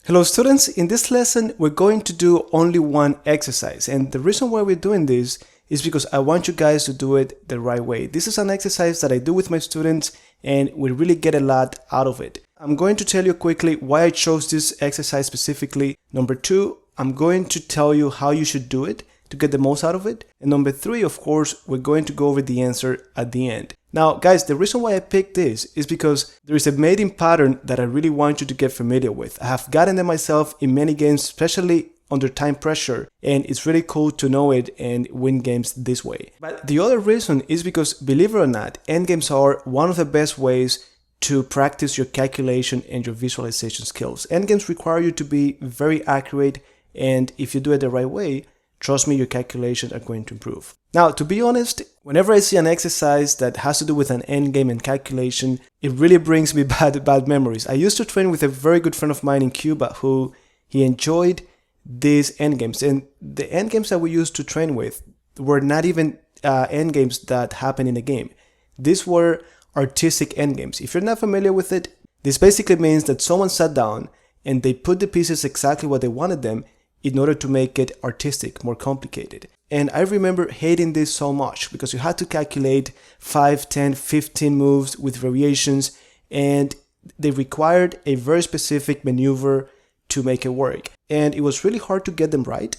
Hello students, in this lesson we're going to do only one exercise, and the reason why we're doing this is because I want you guys to do it the right way. This is an exercise that I do with my students and we really get a lot out of it. I'm going to tell you quickly why I chose this exercise specifically. Number two, I'm going to tell you how you should do it to get the most out of it. And number three, of course, we're going to go over the answer at the end. Now, guys, the reason why I picked this is because there is a mating pattern that I really want you to get familiar with. I have gotten them myself in many games, especially under time pressure, and it's really cool to know it and win games this way. But the other reason is because, believe it or not, endgames are one of the best ways to practice your calculation and your visualization skills. Endgames require you to be very accurate, and if you do it the right way, trust me, your calculations are going to improve. Now, to be honest, whenever I see an exercise that has to do with an endgame and calculation, it really brings me bad memories. I used to train with a very good friend of mine in Cuba who he enjoyed these endgames. And the endgames that we used to train with were not even endgames that happen in a game. These were artistic endgames. If you're not familiar with it, this basically means that someone sat down and they put the pieces exactly what they wanted them in order to make it artistic, more complicated. And I remember hating this so much because you had to calculate 5, 10, 15 moves with variations, and they required a very specific maneuver to make it work. And it was really hard to get them right.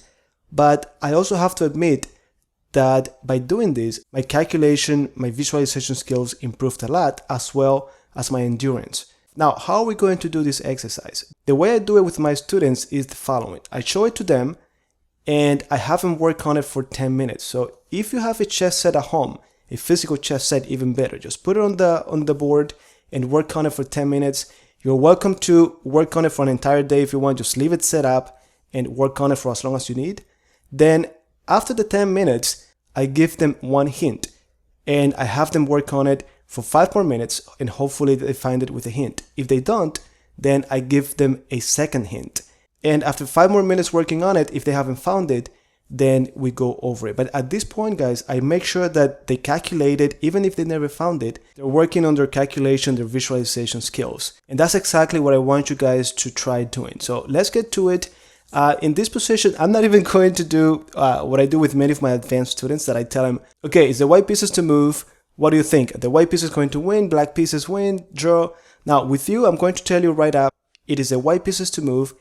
But I also have to admit that by doing this, my calculation, my visualization skills improved a lot, as well as my endurance. Now, how are we going to do this exercise? The way I do it with my students is the following. I show it to them and I have them work on it for 10 minutes. So if you have a chess set at home, a physical chess set, even better, just put it on the board and work on it for 10 minutes. You're welcome to work on it for an entire day if you want. Just leave it set up and work on it for as long as you need. Then after the 10 minutes, I give them one hint and I have them work on it for 5 more minutes, and hopefully they find it with a hint. If they don't, then I give them a second hint. And after 5 more minutes working on it, if they haven't found it, then we go over it. But at this point, guys, I make sure that they calculate it, even if they never found it. They're working on their calculation, their visualization skills. And that's exactly what I want you guys to try doing. So let's get to it. In this position, I'm not even going to do what I do with many of my advanced students, that I tell them, okay, it's the white pieces to move. What do you think? The white piece is going to win, black pieces win, draw. Now with you, I'm going to tell you right up, it is the white pieces to move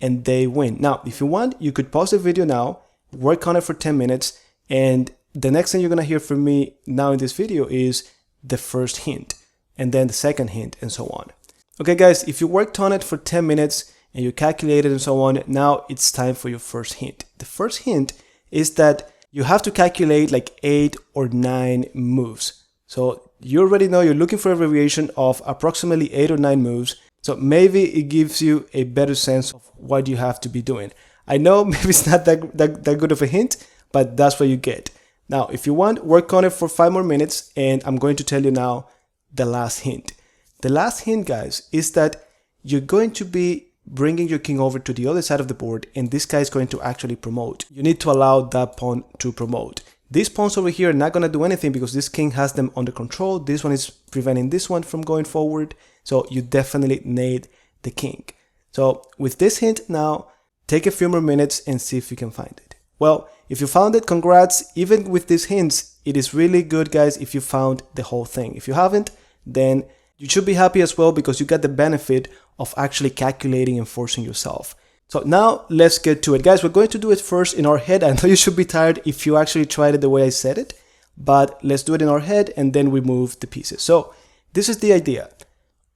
and they win. Now, if you want, you could pause the video now, work on it for 10 minutes, and the next thing you're gonna hear from me now in this video is the first hint, and then the second hint, and so on. Okay guys, if you worked on it for 10 minutes and you calculated and so on, now it's time for your first hint. The first hint is that you have to calculate like 8 or 9 moves. So you already know you're looking for a variation of approximately 8 or 9 moves. So maybe it gives you a better sense of what you have to be doing. I know maybe it's not that good of a hint, but that's what you get. Now, if you want, work on it for 5 more minutes, and I'm going to tell you now the last hint. The last hint, guys, is that you're going to be bringing your king over to the other side of the board, and this guy is going to actually promote. You need to allow that pawn to promote. These pawns over here are not going to do anything because this king has them under control. This one is preventing this one from going forward. So you definitely need the king. So with this hint now, take a few more minutes and see if you can find it. Well, if you found it, congrats. Even with these hints, it is really good, guys, if you found the whole thing. If you haven't, then you should be happy as well because you get the benefit of actually calculating and forcing yourself. So now let's get to it. Guys, we're going to do it first in our head. I know you should be tired if you actually tried it the way I said it, but let's do it in our head and then we move the pieces. So this is the idea.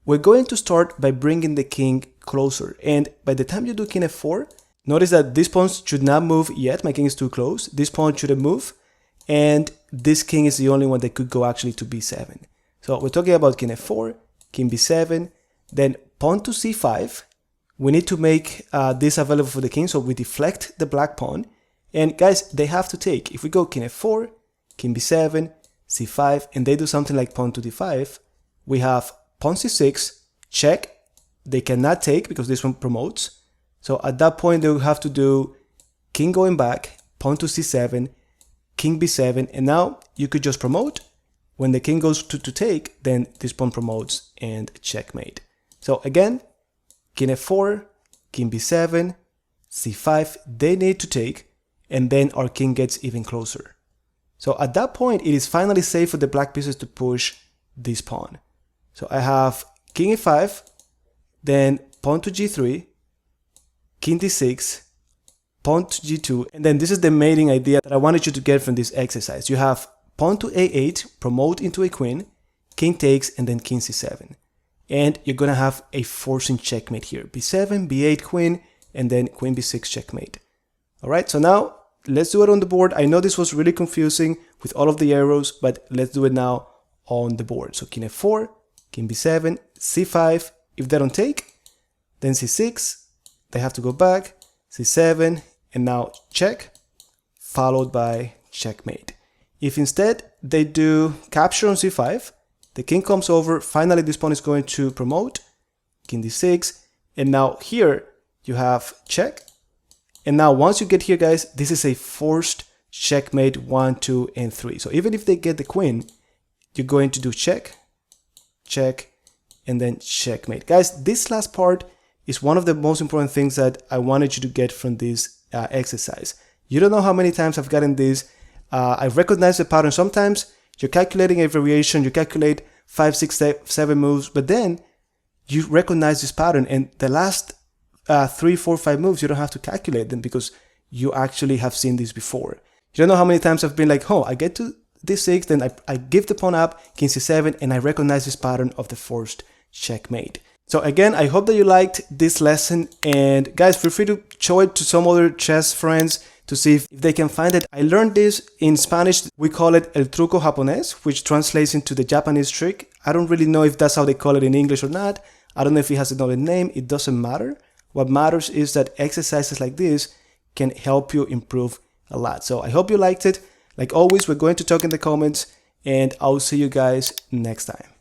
We're going to start by bringing the king closer. And by the time you do king f4, notice that this pawn should not move yet. My king is too close. This pawn shouldn't move. And this king is the only one that could go actually to b7. So we're talking about king f4, king b7, then pawn to c5. We need to make this available for the king, so we deflect the black pawn. And guys, they have to take. If we go king f4, king b7, c5, and they do something like pawn to d5, we have pawn c6, check. They cannot take because this one promotes. So at that point, they will have to do king going back, pawn to c7, king b7, and now you could just promote. When the king goes to take, then this pawn promotes and checkmate. So again, king f4, king b7, c5, they need to take, and then our king gets even closer. So at that point, it is finally safe for the black pieces to push this pawn. So I have king e5, then pawn to g3, king d6, pawn to g2, and then this is the mating idea that I wanted you to get from this exercise. You have pawn to a8, promote into a queen, king takes, and then king c7. And you're gonna have a forcing checkmate here. b7, b8 queen, and then queen b6 checkmate. All right, so now let's do it on the board. I know this was really confusing with all of the arrows, but let's do it now on the board. So king f4, king b7, c5. If they don't take, then c6, they have to go back, c7, and now check, followed by checkmate. If instead they do capture on c5, the king comes over, finally this pawn is going to promote, king d6, and now here you have check. And now once you get here, guys, this is a forced checkmate 1, 2, and 3. So even if they get the queen, you're going to do check, check, and then checkmate. Guys, this last part is one of the most important things that I wanted you to get from this exercise. You don't know how many times I've gotten this. I recognize the pattern. Sometimes you're calculating a variation, you calculate 5, 6, 7 moves, but then you recognize this pattern, and the last 3, 4, 5 moves, you don't have to calculate them because you actually have seen this before. You don't know how many times I've been like, oh, I get to d6, then I give the pawn up, king c7, and I recognize this pattern of the forced checkmate. So again, I hope that you liked this lesson, and guys, feel free to show it to some other chess friends to see if they can find it. I learned this in Spanish. We call it el truco japonés, which translates into the Japanese trick. I don't really know if that's how they call it in English or not. I don't know if it has another name. It doesn't matter. What matters is that exercises like this can help you improve a lot. So I hope you liked it. Like always, we're going to talk in the comments, and I'll see you guys next time.